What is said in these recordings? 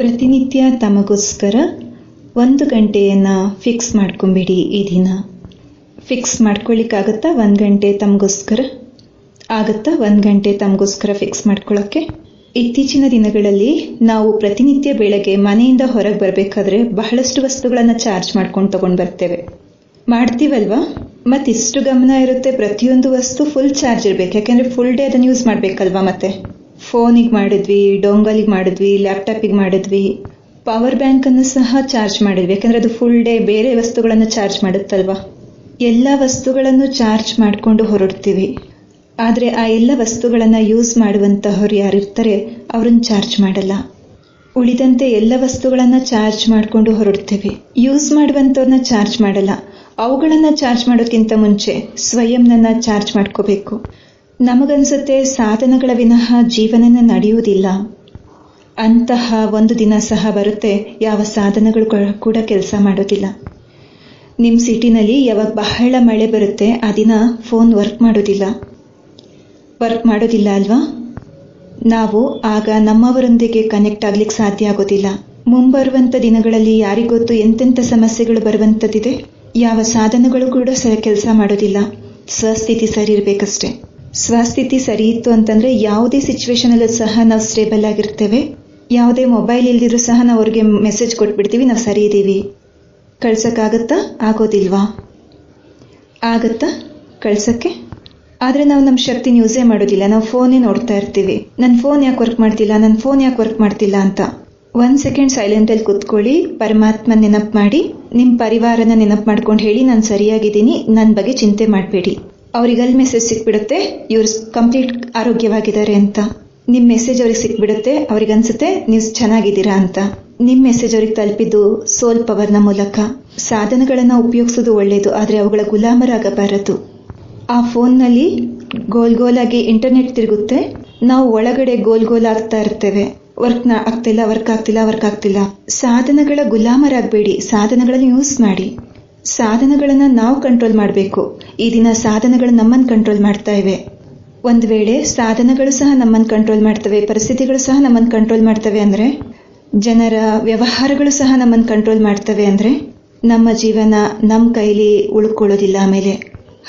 ಪ್ರತಿನಿತ್ಯ ತಮಗೋಸ್ಕರ 1 ಗಂಟೆಯನ್ನು ಫಿಕ್ಸ್ ಮಾಡ್ಕೊಂಬಿಡಿ. ಈ ದಿನ ಫಿಕ್ಸ್ ಮಾಡ್ಕೊಳ್ಳಿಕ್ಕಾಗತ್ತಾ? 1 ಗಂಟೆ ತಮಗೋಸ್ಕರ ಆಗುತ್ತಾ? 1 ಗಂಟೆ ತಮಗೋಸ್ಕರ ಫಿಕ್ಸ್ ಮಾಡ್ಕೊಳ್ಳೋಕ್ಕೆ. ಇತ್ತೀಚಿನ ದಿನಗಳಲ್ಲಿ ನಾವು ಪ್ರತಿನಿತ್ಯ ಬೆಳಗ್ಗೆ ಮನೆಯಿಂದ ಹೊರಗೆ ಬರಬೇಕಾದ್ರೆ ಬಹಳಷ್ಟು ವಸ್ತುಗಳನ್ನು ಚಾರ್ಜ್ ಮಾಡ್ಕೊಂಡು ತಗೊಂಡು ಬರ್ತೇವೆ. ಮಾಡ್ತೀವಲ್ವಾ? ಮತ್ತಿಷ್ಟು ಗಮನ ಇರುತ್ತೆ, ಪ್ರತಿಯೊಂದು ವಸ್ತು ಫುಲ್ ಚಾರ್ಜ್ ಇರಬೇಕು, ಯಾಕೆಂದರೆ ಫುಲ್ ಡೇ ಅದನ್ನು ಯೂಸ್ ಮಾಡಬೇಕಲ್ವಾ. ಮತ್ತೆ ಫೋನಿಗೆ ಮಾಡಿದ್ವಿ, ಡೊಂಗಲಿಗೆ ಮಾಡಿದ್ವಿ, ಲ್ಯಾಪ್ಟಾಪಿಗೆ ಮಾಡಿದ್ವಿ, ಪವರ್ ಬ್ಯಾಂಕನ್ನು ಸಹ ಚಾರ್ಜ್ ಮಾಡಿದ್ವಿ, ಯಾಕೆಂದರೆ ಅದು ಫುಲ್ ಡೇ ಬೇರೆ ವಸ್ತುಗಳನ್ನು ಚಾರ್ಜ್ ಮಾಡುತ್ತಲ್ವಾ. ಎಲ್ಲ ವಸ್ತುಗಳನ್ನು ಚಾರ್ಜ್ ಮಾಡಿಕೊಂಡು ಹೊರಡ್ತೀವಿ, ಆದರೆ ಆ ಎಲ್ಲ ವಸ್ತುಗಳನ್ನು ಯೂಸ್ ಮಾಡುವಂತಹವ್ರು ಯಾರಿರ್ತಾರೆ ಅವ್ರನ್ನ ಚಾರ್ಜ್ ಮಾಡಲ್ಲ. ಉಳಿದಂತೆ ಎಲ್ಲ ವಸ್ತುಗಳನ್ನು ಚಾರ್ಜ್ ಮಾಡಿಕೊಂಡು ಹೊರಡ್ತೀವಿ, ಯೂಸ್ ಮಾಡುವಂಥವ್ರನ್ನ ಚಾರ್ಜ್ ಮಾಡಲ್ಲ. ಅವುಗಳನ್ನು ಚಾರ್ಜ್ ಮಾಡೋಕ್ಕಿಂತ ಮುಂಚೆ ಸ್ವಯಂನನ್ನು ಚಾರ್ಜ್ ಮಾಡ್ಕೋಬೇಕು. ನಮಗನ್ಸುತ್ತೆ ಸಾಧನಗಳ ವಿನಃ ಜೀವನನ ನಡೆಯುವುದಿಲ್ಲ. ಅಂತಹ ಒಂದು ದಿನ ಸಹ ಬರುತ್ತೆ ಯಾವ ಸಾಧನಗಳು ಕೂಡ ಕೆಲಸ ಮಾಡೋದಿಲ್ಲ. ನಿಮ್ಮ ಸಿಟಿನಲ್ಲಿ ಯಾವಾಗ ಬಹಳ ಮಳೆ ಬರುತ್ತೆ ಆ ದಿನ ಫೋನ್ ವರ್ಕ್ ಮಾಡೋದಿಲ್ಲ ಅಲ್ವಾ? ನಾವು ಆಗ ನಮ್ಮವರೊಂದಿಗೆ ಕನೆಕ್ಟ್ ಆಗ್ಲಿಕ್ಕೆ ಸಾಧ್ಯ ಆಗೋದಿಲ್ಲ. ಮುಂಬರುವಂಥ ದಿನಗಳಲ್ಲಿ ಯಾರಿಗೊತ್ತು ಎಂತೆಂಥ ಸಮಸ್ಯೆಗಳು ಬರುವಂಥದ್ದಿದೆ. ಯಾವ ಸಾಧನಗಳು ಕೂಡ ಕೆಲಸ ಮಾಡೋದಿಲ್ಲ. ಸ್ವಸ್ಥಿತಿ ಸರಿ ಇರಬೇಕಷ್ಟೆ. ಸ್ವಸ್ಥಿತಿ ಸರಿ ಇತ್ತು ಅಂತಂದರೆ ಯಾವುದೇ ಸಿಚುವೇಶನಲ್ಲೂ ಸಹ ನಾವು ಸ್ಟೇಬಲ್ ಆಗಿರ್ತೇವೆ. ಯಾವುದೇ ಮೊಬೈಲ್ ಇಲ್ದಿದ್ರೂ ಸಹ ನಾವು ಅವ್ರಿಗೆ ಮೆಸೇಜ್ ಕೊಟ್ಬಿಡ್ತೀವಿ, ನಾವು ಸರಿ ಇದ್ದೀವಿ. ಕಳ್ಸೋಕ್ಕಾಗತ್ತಾ? ಆಗೋದಿಲ್ವಾ? ಆಗತ್ತಾ ಕಳ್ಸೋಕ್ಕೆ? ಆದರೆ ನಾವು ನಮ್ಮ ಶಕ್ತಿನ ಯೂಸೇ ಮಾಡೋದಿಲ್ಲ. ನಾವು ಫೋನೇ ನೋಡ್ತಾ ಇರ್ತೀವಿ, ನನ್ನ ಫೋನ್ ಯಾಕೆ ವರ್ಕ್ ಮಾಡ್ತಿಲ್ಲ ಅಂತ. 1 ಸೆಕೆಂಡ್ ಸೈಲೆಂಟಲ್ಲಿ ಕೂತ್ಕೊಳ್ಳಿ, ಪರಮಾತ್ಮ ನೆನಪು ಮಾಡಿ, ನಿಮ್ಮ ಪರಿವಾರನ ನೆನಪು ಮಾಡ್ಕೊಂಡು ಹೇಳಿ, ನಾನು ಸರಿಯಾಗಿದ್ದೀನಿ, ನನ್ನ ಬಗ್ಗೆ ಚಿಂತೆ ಮಾಡಬೇಡಿ. ಅವ್ರಿಗಲ್ಲಿ ಮೆಸೇಜ್ ಸಿಕ್ಬಿಡುತ್ತೆ ಇವ್ರು ಕಂಪ್ಲೀಟ್ ಆರೋಗ್ಯವಾಗಿದ್ದಾರೆ ಅಂತ. ನಿಮ್ಮ ಮೆಸೇಜ್ ಅವ್ರಿಗೆ ಸಿಕ್ಬಿಡುತ್ತೆ, ಅವ್ರಿಗೆ ಅನ್ಸುತ್ತೆ ನೀವು ಚೆನ್ನಾಗಿದ್ದೀರಾ ಅಂತ. ನಿಮ್ಮ ಮೆಸೇಜ್ ಅವ್ರಿಗೆ ತಲುಪಿದ್ದು ಸೋಲ್ ಪವರ್ನ ಮೂಲಕ. ಸಾಧನಗಳನ್ನು ಉಪಯೋಗಿಸೋದು ಒಳ್ಳೆಯದು, ಆದರೆ ಅವುಗಳ ಗುಲಾಮರಾಗಬಾರದು. ಆ ಫೋನ್ನಲ್ಲಿ ಗೋಲಾಗಿ ಇಂಟರ್ನೆಟ್ ತಿರುಗುತ್ತೆ, ನಾವು ಒಳಗಡೆ ಗೋಲ್ ಆಗ್ತಾ ಇರ್ತೇವೆ. ವರ್ಕ್ ಆಗ್ತಿಲ್ಲ. ಸಾಧನಗಳ ಗುಲಾಮರಾಗಬೇಡಿ, ಸಾಧನಗಳನ್ನು ಯೂಸ್ ಮಾಡಿ. ಸಾಧನಗಳನ್ನು ನಾವು ಕಂಟ್ರೋಲ್ ಮಾಡಬೇಕು. ಈ ದಿನ ಸಾಧನಗಳು ನಮ್ಮನ್ನು ಕಂಟ್ರೋಲ್ ಮಾಡ್ತಾ ಇವೆ. ಒಂದು ವೇಳೆ ಸಾಧನಗಳು ಸಹ ನಮ್ಮನ್ನು ಕಂಟ್ರೋಲ್ ಮಾಡ್ತವೆ, ಪರಿಸ್ಥಿತಿಗಳು ಸಹ ನಮ್ಮನ್ನು ಕಂಟ್ರೋಲ್ ಮಾಡ್ತವೆ ಅಂದರೆ, ಜನರ ವ್ಯವಹಾರಗಳು ಸಹ ನಮ್ಮನ್ನು ಕಂಟ್ರೋಲ್ ಮಾಡ್ತವೆ ಅಂದರೆ, ನಮ್ಮ ಜೀವನ ನಮ್ಮ ಕೈಲಿ ಉಳ್ಕೊಳ್ಳೋದಿಲ್ಲ ಆಮೇಲೆ.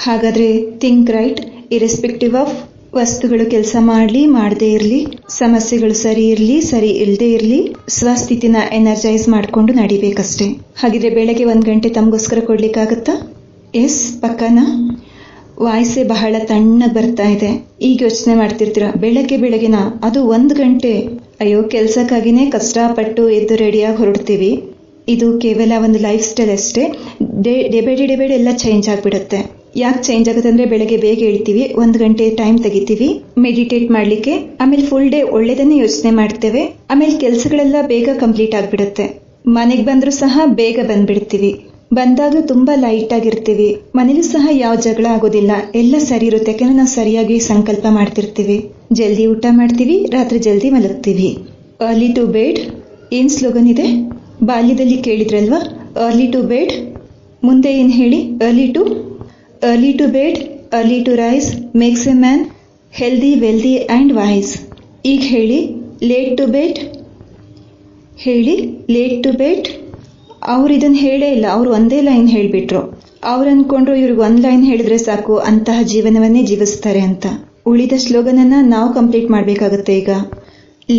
ಹಾಗಾದರೆ ಥಿಂಕ್ ರೈಟ್, ಇರೆಸ್ಪೆಕ್ಟಿವ್ ಆಫ್ ವಸ್ತುಗಳು ಕೆಲಸ ಮಾಡದೇ ಇರಲಿ, ಸಮಸ್ಯೆಗಳು ಸರಿ ಇರಲಿ, ಸರಿ ಇಲ್ಲದೆ ಇರಲಿ, ಸ್ವಸ್ಥಿತಿನ ಎನರ್ಜೈಸ್ ಮಾಡಿಕೊಂಡು ನಡಿಬೇಕಷ್ಟೆ. ಹಾಗಿದ್ರೆ ಬೆಳಗ್ಗೆ 1 ಗಂಟೆ ತಮಗೋಸ್ಕರ ಕೊಡ್ಲಿಕ್ಕಾಗತ್ತಾ? ಎಸ್, ಪಕ್ಕನಾ? ವಾಯ್ಸೆ ಬಹಳ ತಣ್ಣಗೆ ಬರ್ತಾ ಇದೆ. ಈಗ ಯೋಚನೆ ಮಾಡ್ತಿರ್ತೀರ, ಬೆಳಗ್ಗೆನಾ ಅದು 1 ಗಂಟೆ? ಅಯ್ಯೋ, ಕೆಲಸಕ್ಕಾಗಿನೇ ಕಷ್ಟಪಟ್ಟು ಎದ್ದು ರೆಡಿಯಾಗಿ ಹೊರಡ್ತೀವಿ. ಇದು ಕೇವಲ ಒಂದು ಲೈಫ್ ಸ್ಟೈಲ್ ಅಷ್ಟೇ. ಡೇ ಬೈ ಡೇ ಎಲ್ಲ ಚೇಂಜ್ ಆಗಿಬಿಡುತ್ತೆ. ಯಾಕೆ ಚೇಂಜ್ ಆಗುತ್ತೆ ಅಂದರೆ, ಬೆಳಗ್ಗೆ ಬೇಗ ಹೇಳ್ತೀವಿ, 1 ಗಂಟೆ ಟೈಮ್ ತೆಗಿತೀವಿ ಮೆಡಿಟೇಟ್ ಮಾಡಲಿಕ್ಕೆ, ಆಮೇಲೆ ಫುಲ್ ಡೇ ಒಳ್ಳೆಯದನ್ನೇ ಯೋಚನೆ ಮಾಡ್ತೇವೆ, ಆಮೇಲೆ ಕೆಲಸಗಳೆಲ್ಲ ಬೇಗ ಕಂಪ್ಲೀಟ್ ಆಗಿಬಿಡುತ್ತೆ. ಮನೆಗೆ ಬಂದರೂ ಸಹ ಬೇಗ ಬಂದ್ಬಿಡ್ತೀವಿ, ಬಂದಾಗಲೂ ತುಂಬ ಲೈಟ್ ಆಗಿರ್ತೀವಿ. ಮನೇಲೂ ಸಹ ಯಾವ ಜಗಳ ಆಗೋದಿಲ್ಲ, ಎಲ್ಲ ಸರಿ ಇರುತ್ತೆ, ಯಾಕೆಂದರೆ ನಾವು ಸರಿಯಾಗಿ ಸಂಕಲ್ಪ ಮಾಡ್ತಿರ್ತೀವಿ. ಜಲ್ದಿ ಊಟ ಮಾಡ್ತೀವಿ, ರಾತ್ರಿ ಜಲ್ದಿ ಮಲಗ್ತೀವಿ. ಅರ್ಲಿ ಟು ಬೆಡ್ ಏನು ಸ್ಲೋಗನ್ ಇದೆ? ಬಾಲ್ಯದಲ್ಲಿ ಕೇಳಿದ್ರಲ್ವಾ, ಅರ್ಲಿ ಟು ಬೆಡ್. ಮುಂದೆ ಏನು ಹೇಳಿ? Early to bed, early to rise makes a man healthy, wealthy and wise. ಈಗ ಹೇಳಿ, ಲೇಟ್ ಟು ಬೆಡ್. ಅವ್ರು ಇದನ್ನು ಹೇಳೇ ಇಲ್ಲ, ಅವ್ರು ಒಂದೇ ಲೈನ್ ಹೇಳಿಬಿಟ್ರು. ಅವ್ರು ಅಂದ್ಕೊಂಡ್ರು ಇವ್ರಿಗೆ 1 ಲೈನ್ ಹೇಳಿದ್ರೆ ಸಾಕು, ಅಂತಹ ಜೀವನವನ್ನೇ ಜೀವಿಸ್ತಾರೆ ಅಂತ. ಉಳಿದ ಸ್ಲೋಗನನ್ನು ನಾವು ಕಂಪ್ಲೀಟ್ ಮಾಡಬೇಕಾಗುತ್ತೆ ಈಗ.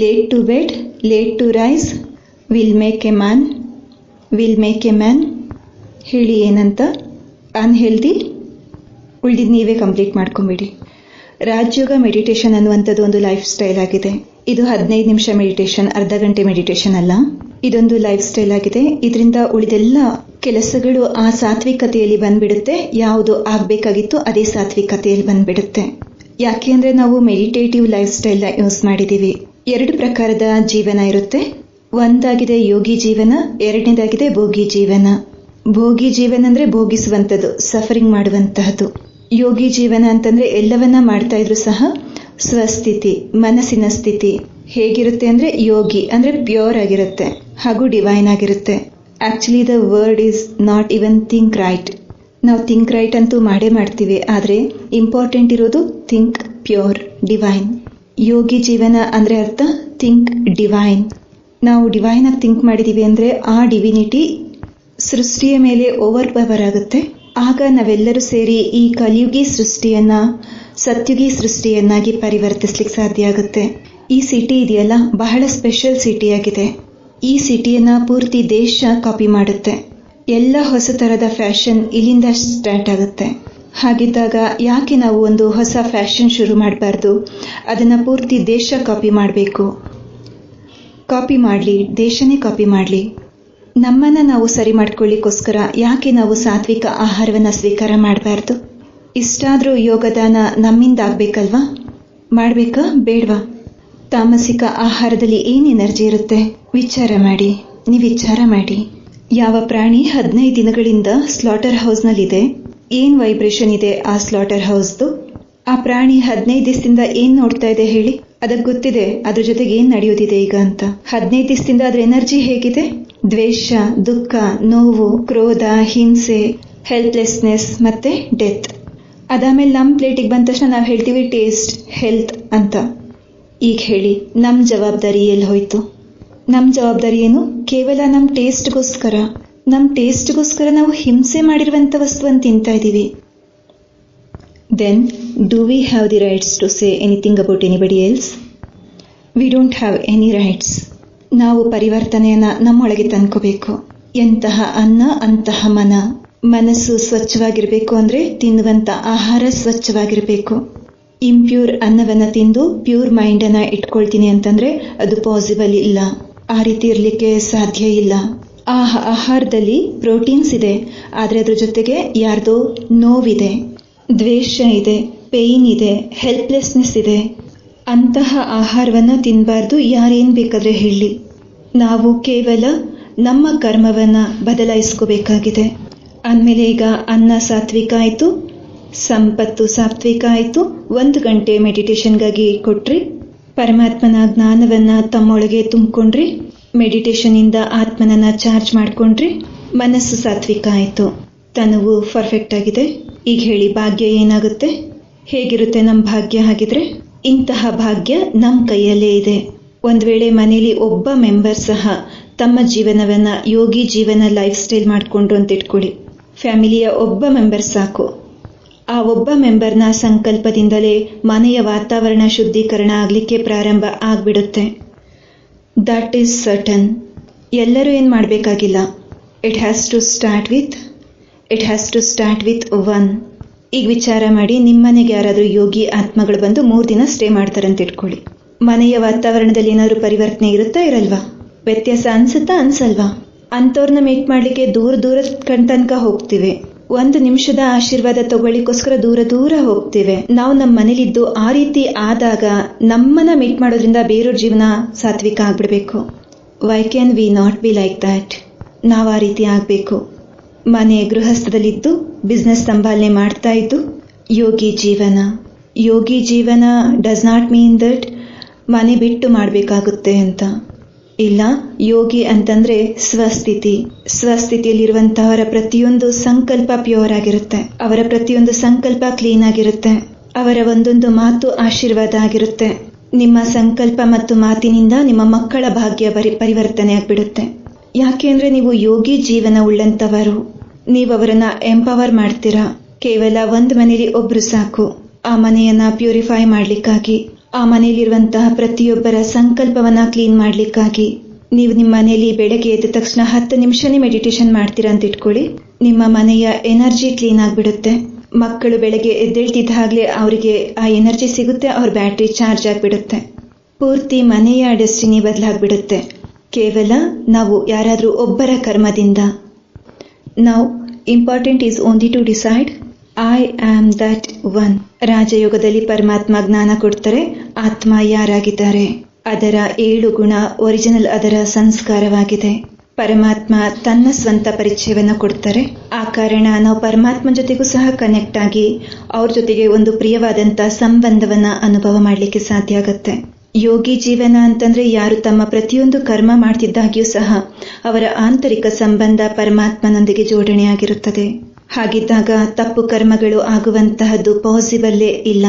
Late to bed, late to rise will make a man. ಹೇಳಿ ಏನಂತ? ಅನ್ಹೆಲ್ದಿ. ಉಳಿದಿದ್ದು ನೀವೇ ಕಂಪ್ಲೀಟ್ ಮಾಡ್ಕೊಂಬಿಡಿ. ರಾಜಯೋಗ ಮೆಡಿಟೇಷನ್ ಅನ್ನುವಂಥದ್ದು ಒಂದು ಲೈಫ್ ಸ್ಟೈಲ್ ಆಗಿದೆ. ಇದು 15 ನಿಮಿಷ ಮೆಡಿಟೇಷನ್, ಅರ್ಧ ಗಂಟೆ ಮೆಡಿಟೇಷನ್ ಅಲ್ಲ. ಇದೊಂದು ಲೈಫ್ ಸ್ಟೈಲ್ ಆಗಿದೆ. ಇದರಿಂದ ಉಳಿದೆಲ್ಲ ಕೆಲಸಗಳು ಆ ಸಾತ್ವಿಕತೆಯಲ್ಲಿ ಬಂದ್ಬಿಡುತ್ತೆ. ಯಾವುದು ಆಗಬೇಕಾಗಿತ್ತು ಅದೇ ಸಾತ್ವಿಕತೆಯಲ್ಲಿ ಬಂದ್ಬಿಡುತ್ತೆ. ಯಾಕೆ ಅಂದರೆ ನಾವು ಮೆಡಿಟೇಟಿವ್ ಲೈಫ್ ಸ್ಟೈಲ್ನ ಯೂಸ್ ಮಾಡಿದ್ದೀವಿ. 2 ಪ್ರಕಾರದ ಜೀವನ ಇರುತ್ತೆ. ಒಂದಾಗಿದೆ ಯೋಗಿ ಜೀವನ, 2ನೇದಾಗಿದೆ ಭೋಗಿ ಜೀವನ. ಭೋಗಿ ಜೀವನ ಅಂದರೆ ಭೋಗಿಸುವಂಥದ್ದು, ಸಫರಿಂಗ್ ಮಾಡುವಂತಹದ್ದು. ಯೋಗಿ ಜೀವನ ಅಂತಂದರೆ ಎಲ್ಲವನ್ನ ಮಾಡ್ತಾ ಇದ್ರು ಸಹ ಸ್ವಸ್ಥಿತಿ, ಮನಸ್ಸಿನ ಸ್ಥಿತಿ ಹೇಗಿರುತ್ತೆ ಅಂದರೆ, ಯೋಗಿ ಅಂದರೆ ಪ್ಯೂರ್ ಆಗಿರುತ್ತೆ ಹಾಗೂ ಡಿವೈನ್ ಆಗಿರುತ್ತೆ. Actually the word is not even think right. ನಾವು ಥಿಂಕ್ ರೈಟ್ ಅಂತೂ ಮಾಡೇ ಮಾಡ್ತೀವಿ, ಆದರೆ ಇಂಪಾರ್ಟೆಂಟ್ ಇರೋದು ಥಿಂಕ್ ಪ್ಯೂರ್ ಡಿವೈನ್. ಯೋಗಿ ಜೀವನ ಅಂದರೆ ಅರ್ಥ ಥಿಂಕ್ ಡಿವೈನ್. ನಾವು ಡಿವೈನ್ ಆಗಿ ಥಿಂಕ್ ಮಾಡಿದೀವಿ ಅಂದರೆ ಆ ಡಿವಿನಿಟಿ ಸೃಷ್ಟಿಯ ಮೇಲೆ ಓವರ್ ಪವರ್ ಆಗುತ್ತೆ. ಆಗ ನಾವೆಲ್ಲರೂ ಸೇರಿ ಈ ಕಲಿಯುಗಿ ಸೃಷ್ಟಿಯನ್ನ ಸತ್ಯುಗಿ ಸೃಷ್ಟಿಯನ್ನಾಗಿ ಪರಿವರ್ತಿಸ್ಲಿಕ್ಕೆ ಸಾಧ್ಯ ಆಗುತ್ತೆ. ಈ ಸಿಟಿ ಇದೆಯಲ್ಲ, ಬಹಳ ಸ್ಪೆಷಲ್ ಸಿಟಿಯಾಗಿದೆ. ಈ ಸಿಟಿಯನ್ನ ಪೂರ್ತಿ ದೇಶ ಕಾಪಿ ಮಾಡುತ್ತೆ. ಎಲ್ಲ ಹೊಸ ಥರದ ಫ್ಯಾಷನ್ ಇಲ್ಲಿಂದ ಸ್ಟಾರ್ಟ್ ಆಗುತ್ತೆ. ಹಾಗಿದ್ದಾಗ ಯಾಕೆ ನಾವು ಒಂದು ಹೊಸ ಫ್ಯಾಷನ್ ಶುರು ಮಾಡಬಾರ್ದು? ಅದನ್ನು ಪೂರ್ತಿ ದೇಶ ಕಾಪಿ ಮಾಡಬೇಕು. ಕಾಪಿ ಮಾಡಲಿ, ದೇಶನೇ ಕಾಪಿ ಮಾಡಲಿ. ನಮ್ಮನ್ನು ನಾವು ಸರಿ ಮಾಡ್ಕೊಳ್ಳಿಕ್ಕೋಸ್ಕರ ಯಾಕೆ ನಾವು ಸಾತ್ವಿಕ ಆಹಾರವನ್ನು ಸ್ವೀಕಾರ ಮಾಡಬಾರ್ದು? ಇಷ್ಟಾದರೂ ಯೋಗದಾನ ನಮ್ಮಿಂದ ಆಗಬೇಕಲ್ವಾ? ಮಾಡಬೇಕಾ ಬೇಡವಾ? ತಾಮಸಿಕ ಆಹಾರದಲ್ಲಿ ಏನು ಎನರ್ಜಿ ಇರುತ್ತೆ? ವಿಚಾರ ಮಾಡಿ, ನೀವು ವಿಚಾರ ಮಾಡಿ. ಯಾವ ಪ್ರಾಣಿ 15 ದಿನಗಳಿಂದ ಸ್ಲಾಟರ್ ಹೌಸ್ನಲ್ಲಿದೆ, ಏನು ವೈಬ್ರೇಷನ್ ಇದೆ ಆ ಸ್ಲಾಟರ್ ಹೌಸ್ದು? ಆ ಪ್ರಾಣಿ 15 ದಿವಸದಿಂದ ಏನು ನೋಡ್ತಾ ಇದೆ ಹೇಳಿ? ಅದಕ್ಕೆ ಗೊತ್ತಿದೆ ಅದ್ರ ಜೊತೆಗೆ ಏನು ನಡೆಯೋದಿದೆ ಈಗ ಅಂತ. 15 ದಿವಸದಿಂದ ಅದ್ರ ಎನರ್ಜಿ ಹೇಗಿದೆ? ದ್ವೇಷ, ದುಃಖ, ನೋವು, ಕ್ರೋಧ, ಹಿಂಸೆ, ಹೆಲ್ಪ್ಲೆಸ್ನೆಸ್ ಮತ್ತೆ ಡೆತ್. ಅದಾದ್ಮೇಲೆ ನಮ್ಮ ಪ್ಲೇಟಿಗೆ ಬಂದ ತಕ್ಷಣ ನಾವು ಹೇಳ್ತೀವಿ ಟೇಸ್ಟ್, ಹೆಲ್ತ್ ಅಂತ. ಈಗ ಹೇಳಿ, ನಮ್ಮ ಜವಾಬ್ದಾರಿ ಎಲ್ಲಿ ಹೋಯ್ತು? ನಮ್ಮ ಜವಾಬ್ದಾರಿ ಏನು? ಕೇವಲ ನಮ್ಮ ಟೇಸ್ಟ್ಗೋಸ್ಕರ ನಾವು ಹಿಂಸೆ ಮಾಡಿರುವಂಥ ವಸ್ತುವನ್ನು ತಿಂತಾ ಇದ್ದೀವಿ. Then do we have the rights to say anything about anybody else? We don't have any rights. ನಾವು ಪರಿವರ್ತನೆಯನ್ನು ನಮ್ಮೊಳಗೆ ತಂದ್ಕೋಬೇಕು. ಎಂತಹ ಅನ್ನ ಅಂತಹ ಮನ. ಮನಸ್ಸು ಸ್ವಚ್ಛವಾಗಿರಬೇಕು ಅಂದರೆ ತಿನ್ನುವಂಥ ಆಹಾರ ಸ್ವಚ್ಛವಾಗಿರಬೇಕು. ಇಂಪ್ಯೂರ್ ಅನ್ನವನ್ನು ತಿಂದು ಪ್ಯೂರ್ ಮೈಂಡನ್ನು ಇಟ್ಕೊಳ್ತೀನಿ ಅಂತಂದರೆ ಅದು ಪಾಸಿಬಲ್ ಇಲ್ಲ. ಆ ರೀತಿ ಇರಲಿಕ್ಕೆ ಸಾಧ್ಯ ಇಲ್ಲ. ಆ ಆಹಾರದಲ್ಲಿ ಪ್ರೋಟೀನ್ಸ್ ಇದೆ, ಆದರೆ ಅದ್ರ ಜೊತೆಗೆ ಯಾರ್ದೋ ನೋವಿದೆ, ದ್ವೇಷ ಇದೆ, ಪೇಯ್ನ್ ಇದೆ, ಹೆಲ್ಪ್ಲೆಸ್ನೆಸ್ ಇದೆ. ಅಂತಹ ಆಹಾರವನ್ನು ತಿನ್ನಬಾರ್ದು. ಯಾರೇನು ಬೇಕಾದರೆ ಹೇಳಿ. ನಾವು ಕೇವಲ ನಮ್ಮ ಕರ್ಮವನ್ನು ಬದಲಾಯಿಸ್ಕೋಬೇಕಾಗಿದೆ. ಅಂದಮೇಲೆ ಈಗ ಅನ್ನ ಸಾತ್ವಿಕ ಆಯಿತು, ಸಂಪತ್ತು ಸಾತ್ವಿಕ ಆಯಿತು. 1 ಗಂಟೆ ಮೆಡಿಟೇಷನ್ಗಾಗಿ ಕೊಟ್ರಿ, ಪರಮಾತ್ಮನ ಜ್ಞಾನವನ್ನು ತಮ್ಮೊಳಗೆ ತುಂಬಿಕೊಂಡ್ರಿ, ಮೆಡಿಟೇಷನಿಂದ ಆತ್ಮನನ್ನು ಚಾರ್ಜ್ ಮಾಡಿಕೊಂಡ್ರಿ, ಮನಸ್ಸು ಸಾತ್ವಿಕ ಆಯಿತು, ತನುವು ಪರ್ಫೆಕ್ಟ್ ಆಗಿದೆ. ಈಗ ಹೇಳಿ, ಭಾಗ್ಯ ಏನಾಗುತ್ತೆ? ಹೇಗಿರುತ್ತೆ ನಮ್ಮ ಭಾಗ್ಯ? ಹಾಗಿದ್ರೆ ಇಂತಹ ಭಾಗ್ಯ ನಮ್ಮ ಕೈಯಲ್ಲೇ ಇದೆ. ಒಂದು ವೇಳೆ ಮನೆಯಲ್ಲಿ ಒಬ್ಬ ಮೆಂಬರ್ ಸಹ ತಮ್ಮ ಜೀವನವನ್ನು ಯೋಗಿ ಜೀವನ ಲೈಫ್ ಸ್ಟೈಲ್ ಮಾಡಿಕೊಂಡ್ರು ಅಂತ ಇಟ್ಕೊಳ್ಳಿ. ಫ್ಯಾಮಿಲಿಯ ಒಬ್ಬ ಮೆಂಬರ್ ಸಾಕು. ಆ ಒಬ್ಬ ಮೆಂಬರ್ನ ಸಂಕಲ್ಪದಿಂದಲೇ ಮನೆಯ ವಾತಾವರಣ ಶುದ್ಧೀಕರಣ ಆಗಲಿಕ್ಕೆ ಪ್ರಾರಂಭ ಆಗಿಬಿಡುತ್ತೆ. That is certain. ಎಲ್ಲರೂ ಏನು ಮಾಡಬೇಕಾಗಿಲ್ಲ. It has to start with one. ಈಗ ವಿಚಾರ ಮಾಡಿ, ನಿಮ್ಮ ಮನೆಗೆ ಯಾರಾದರೂ ಯೋಗಿ ಆತ್ಮಗಳು ಬಂದು 3 ದಿನ ಸ್ಟೇ ಮಾಡ್ತಾರಂತ ಇಟ್ಕೊಳ್ಳಿ. ಮನೆಯ ವಾತಾವರಣದಲ್ಲಿ ಏನಾದರೂ ಪರಿವರ್ತನೆ ಇರುತ್ತಾ ಇರಲ್ವಾ? ವ್ಯತ್ಯಾಸ ಅನ್ಸುತ್ತಾ ಅನ್ಸಲ್ವಾ? ಅಂಥವ್ರನ್ನ ಮೀಟ್ ಮಾಡಲಿಕ್ಕೆ ದೂರ ತನಕ ಹೋಗ್ತೀವಿ. 1 ನಿಮಿಷದ ಆಶೀರ್ವಾದ ತಗೊಳ್ಳಿಕ್ಕೋಸ್ಕರ ದೂರ ಹೋಗ್ತೇವೆ. ನಾವು ನಮ್ಮ ಮನೇಲಿದ್ದು ಆ ರೀತಿ ಆದಾಗ ನಮ್ಮನ್ನ ಮೀಟ್ ಮಾಡೋದ್ರಿಂದ ಬೇರೆಯವ್ರ ಜೀವನ ಸಾತ್ವಿಕ ಆಗ್ಬಿಡ್ಬೇಕು. Why can we not be like that? ನಾವು ಆ ರೀತಿ ಆಗಬೇಕು. ಮನೆ ಗೃಹಸ್ಥದಲ್ಲಿದ್ದು ಬಿಸ್ನೆಸ್ ಸಂಭಾಲನೆ ಮಾಡ್ತಾ ಇದ್ದು ಯೋಗಿ ಜೀವನ ಡಸ್ ನಾಟ್ ಮೀನ್ ದಟ್ ಮನೆ ಬಿಟ್ಟು ಮಾಡಬೇಕಾಗುತ್ತೆ ಅಂತ ಇಲ್ಲ. ಯೋಗಿ ಅಂತಂದ್ರೆ ಸ್ವಸ್ಥಿತಿಯಲ್ಲಿರುವಂತಹವರ ಪ್ರತಿಯೊಂದು ಸಂಕಲ್ಪ ಪ್ಯೂರ್ ಆಗಿರುತ್ತೆ. ಅವರ ಪ್ರತಿಯೊಂದು ಸಂಕಲ್ಪ ಕ್ಲೀನ್ ಆಗಿರುತ್ತೆ. ಅವರ ಒಂದೊಂದು ಮಾತು ಆಶೀರ್ವಾದ ಆಗಿರುತ್ತೆ. ನಿಮ್ಮ ಸಂಕಲ್ಪ ಮತ್ತು ಮಾತಿನಿಂದ ನಿಮ್ಮ ಮಕ್ಕಳ ಭಾಗ್ಯ ಪರಿವರ್ತನೆ ಆಗ್ಬಿಡುತ್ತೆ. ಯಾಕೆ ಅಂದ್ರೆ ನೀವು ಯೋಗಿ ಜೀವನ ಉಳ್ಳಂತವರು. ನೀವು ಅವರನ್ನ ಎಂಪವರ್ ಮಾಡ್ತೀರಾ. ಕೇವಲ ಒಂದು ಮನೆಯಲ್ಲಿ ಒಬ್ರು ಸಾಕು ಆ ಮನೆಯನ್ನ ಪ್ಯೂರಿಫೈ ಮಾಡ್ಲಿಕ್ಕಾಗಿ, ಆ ಮನೆಯಲ್ಲಿರುವಂತಹ ಪ್ರತಿಯೊಬ್ಬರ ಸಂಕಲ್ಪವನ್ನ ಕ್ಲೀನ್ ಮಾಡ್ಲಿಕ್ಕಾಗಿ. ನೀವು ನಿಮ್ಮ ಮನೆಯಲ್ಲಿ ಬೆಳಗ್ಗೆ ಎದ್ದ ತಕ್ಷಣ 10 ನಿಮಿಷನೇ ಮೆಡಿಟೇಷನ್ ಮಾಡ್ತೀರಾ ಅಂತ ಇಟ್ಕೊಳ್ಳಿ. ನಿಮ್ಮ ಮನೆಯ ಎನರ್ಜಿ ಕ್ಲೀನ್ ಆಗಿಬಿಡುತ್ತೆ. ಮಕ್ಕಳು ಬೆಳಗ್ಗೆ ಎದ್ದೇಳ್ತಿದ್ದಾಗಲೇ ಅವರಿಗೆ ಆ ಎನರ್ಜಿ ಸಿಗುತ್ತೆ, ಅವ್ರ ಬ್ಯಾಟ್ರಿ ಚಾರ್ಜ್ ಆಗಿಬಿಡುತ್ತೆ. ಪೂರ್ತಿ ಮನೆಯ ಡೆಸ್ಟಿನಿ ಬದಲಾಗ್ಬಿಡುತ್ತೆ ಕೇವಲ ನಾವು ಯಾರಾದರೂ ಒಬ್ಬರ ಕರ್ಮದಿಂದ. ನಾವು important is only to decide I am that one. ರಾಜಯೋಗದಲ್ಲಿ ಪರಮಾತ್ಮ ಜ್ಞಾನ ಕೊಡ್ತಾರೆ. ಆತ್ಮ ಯಾರಾಗಿದ್ದಾರೆ, ಅದರ 7 ಗುಣ ಒರಿಜಿನಲ್, ಅದರ ಸಂಸ್ಕಾರವಾಗಿದೆ. ಪರಮಾತ್ಮ ತನ್ನ ಸ್ವಂತ ಪರಿಚಯವನ್ನು ಕೊಡ್ತಾರೆ. ಆ ಕಾರಣ ನಾವು ಪರಮಾತ್ಮ ಜೊತೆಗೂ ಸಹ ಕನೆಕ್ಟ್ ಆಗಿ ಅವ್ರ ಜೊತೆಗೆ ಒಂದು ಪ್ರಿಯವಾದಂಥ ಸಂಬಂಧವನ್ನ ಅನುಭವ ಮಾಡಲಿಕ್ಕೆ ಸಾಧ್ಯ ಆಗುತ್ತೆ. ಯೋಗಿ ಜೀವನ ಅಂತಂದ್ರೆ ಯಾರು ತಮ್ಮ ಪ್ರತಿಯೊಂದು ಕರ್ಮ ಮಾಡ್ತಿದ್ದಾಗ್ಯೂ ಸಹ ಅವರ ಆಂತರಿಕ ಸಂಬಂಧ ಪರಮಾತ್ಮನೊಂದಿಗೆ ಜೋಡಣೆಯಾಗಿರುತ್ತದೆ. ಹಾಗಿದ್ದಾಗ ತಪ್ಪು ಕರ್ಮಗಳು ಆಗುವಂತಹದ್ದು ಪಾಸಿಬಲ್ಲೇ ಇಲ್ಲ.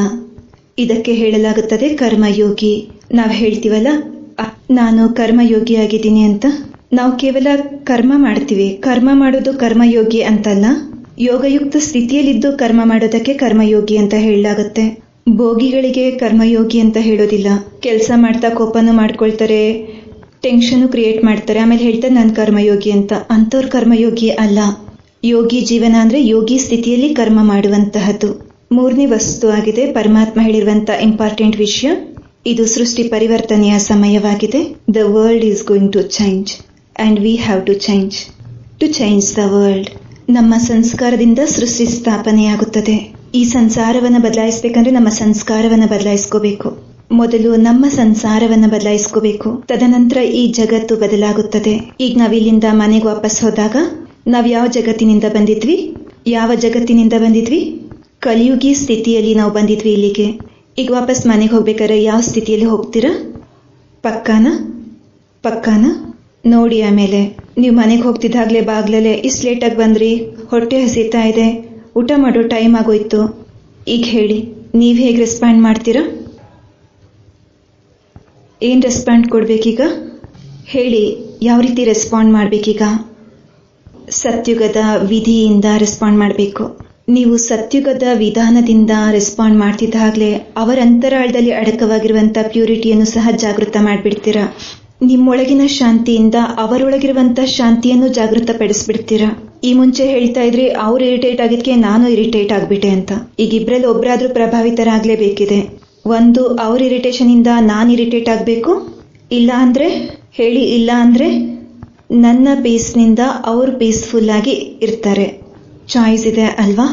ಇದಕ್ಕೆ ಹೇಳಲಾಗುತ್ತದೆ ಕರ್ಮಯೋಗಿ. ನಾವು ಹೇಳ್ತೀವಲ್ಲ, ನಾನು ಕರ್ಮಯೋಗಿಯಾಗಿದ್ದೀನಿ ಅಂತ. ನಾವು ಕೇವಲ ಕರ್ಮ ಮಾಡ್ತೀವಿ. ಕರ್ಮ ಮಾಡೋದು ಕರ್ಮಯೋಗಿ ಅಂತಲ್ಲ. ಯೋಗಯುಕ್ತ ಸ್ಥಿತಿಯಲ್ಲಿದ್ದು ಕರ್ಮ ಮಾಡೋದಕ್ಕೆ ಕರ್ಮಯೋಗಿ ಅಂತ ಹೇಳಲಾಗುತ್ತೆ. ಭೋಗಿಗಳಿಗೆ ಕರ್ಮಯೋಗಿ ಅಂತ ಹೇಳೋದಿಲ್ಲ. ಕೆಲಸ ಮಾಡ್ತಾ ಕೋಪನೂ ಮಾಡ್ಕೊಳ್ತಾರೆ, ಟೆನ್ಷನು ಕ್ರಿಯೇಟ್ ಮಾಡ್ತಾರೆ, ಆಮೇಲೆ ಹೇಳ್ತಾರೆ ನಾನು ಕರ್ಮಯೋಗಿ ಅಂತ. ಅಂಥವ್ರು ಕರ್ಮಯೋಗಿ ಅಲ್ಲ. ಯೋಗಿ ಜೀವನ ಅಂದರೆ ಯೋಗಿ ಸ್ಥಿತಿಯಲ್ಲಿ ಕರ್ಮ ಮಾಡುವಂತಹದ್ದು. ಮೂರನೇ ವಸ್ತು ಆಗಿದೆ ಪರಮಾತ್ಮ ಹೇಳಿರುವಂಥ ಇಂಪಾರ್ಟೆಂಟ್ ವಿಷಯ. ಇದು ಸೃಷ್ಟಿ ಪರಿವರ್ತನೆಯ ಸಮಯವಾಗಿದೆ. The world is going to change and we have to change the world. ನಮ್ಮ ಸಂಸ್ಕಾರದಿಂದ ಸೃಷ್ಟಿ ಸ್ಥಾಪನೆಯಾಗುತ್ತದೆ. ಈ ಸಂಸಾರವನ್ನು ಬದಲಾಯಿಸಬೇಕಂದ್ರೆ ನಮ್ಮ ಸಂಸ್ಕಾರವನ್ನು ಬದಲಾಯಿಸ್ಕೋಬೇಕು. ಮೊದಲು ನಮ್ಮ ಸಂಸಾರವನ್ನು ಬದಲಾಯಿಸ್ಕೋಬೇಕು. ತದನಂತರ ಈ ಜಗತ್ತು ಬದಲಾಗುತ್ತದೆ. ಈಗ ನಾವಿಲ್ಲಿಂದ ಮನೆಗೆ ವಾಪಸ್ ಹೋದಾಗ ನಾವು ಯಾವ ಜಗತ್ತಿನಿಂದ ಬಂದಿದ್ವಿ? ಕಲಿಯುಗಿ ಸ್ಥಿತಿಯಲ್ಲಿ ನಾವು ಬಂದಿದ್ವಿ ಇಲ್ಲಿಗೆ. ಈಗ ವಾಪಸ್ ಮನೆಗೆ ಹೋಗ್ಬೇಕಾದ್ರೆ ಯಾವ ಸ್ಥಿತಿಯಲ್ಲಿ ಹೋಗ್ತೀರಾ? ಪಕ್ಕಾನ ನೋಡಿ. ಆಮೇಲೆ ನೀವು ಮನೆಗೆ ಹೋಗ್ತಿದ್ದಾಗಲೇ ಬಾಗ್ಲಲ್ಲೇ ಇಷ್ಟು ಲೇಟಾಗಿ ಬಂದ್ರಿ, ಹೊಟ್ಟೆ ಹಸಿತಾ ಇದೆ, ಊಟ ಮಾಡೋ ಟೈಮ್ ಆಗೋಯ್ತು. ಈಗ ಹೇಳಿ, ನೀವು ಹೇಗೆ ರೆಸ್ಪಾಂಡ್ ಮಾಡ್ತೀರಾ? ಏನು ರೆಸ್ಪಾಂಡ್ ಕೊಡ್ಬೇಕೀಗ? ಹೇಳಿ, ಯಾವ ರೀತಿ ರೆಸ್ಪಾಂಡ್ ಮಾಡಬೇಕೀಗ? ಸತ್ಯುಗದ ವಿಧಿಯಿಂದ ರೆಸ್ಪಾಂಡ್ ಮಾಡಬೇಕು. ನೀವು ಸತ್ಯುಗದ ವಿಧಾನದಿಂದ ರೆಸ್ಪಾಂಡ್ ಮಾಡ್ತಿದ್ದಾಗಲೇ ಅವರ ಅಂತರಾಳದಲ್ಲಿ ಅಡಕವಾಗಿರುವಂಥ ಪ್ಯೂರಿಟಿಯನ್ನು ಸಹ ಜಾಗೃತ ಮಾಡಿಬಿಡ್ತೀರಾ. ನಿಮ್ಮೊಳಗಿನ ಶಾಂತಿಯಿಂದ ಅವರೊಳಗಿರುವಂಥ ಶಾಂತಿಯನ್ನು ಜಾಗೃತಪಡಿಸ್ಬಿಡ್ತೀರಾ. ಈ ಮುಂಚೆ ಹೇಳ್ತಾ ಇದ್ರಿ ಅವ್ರು ಇರಿಟೇಟ್ ಆಗಿದ್ಕೆ ನಾನು ಇರಿಟೇಟ್ ಆಗಿಬಿಟ್ಟೆ ಅಂತ. ಈಗ ಇಬ್ಬರಲ್ಲಿ ಒಬ್ಬರಾದ್ರೂ ಪ್ರಭಾವಿತರಾಗಲೇಬೇಕಿದೆ. ಒಂದು ಅವ್ರ ಇರಿಟೇಷನಿಂದ ನಾನು ಇರಿಟೇಟ್ ಆಗಬೇಕು, ಇಲ್ಲ ಅಂದರೆ ನನ್ನ ಪೀಸ್ನಿಂದ ಅವರು ಪೀಸ್ಫುಲ್ಲಾಗಿ ಇರ್ತಾರೆ. ಚಾಯ್ಸ್ ಇದೆ ಅಲ್ವಾ?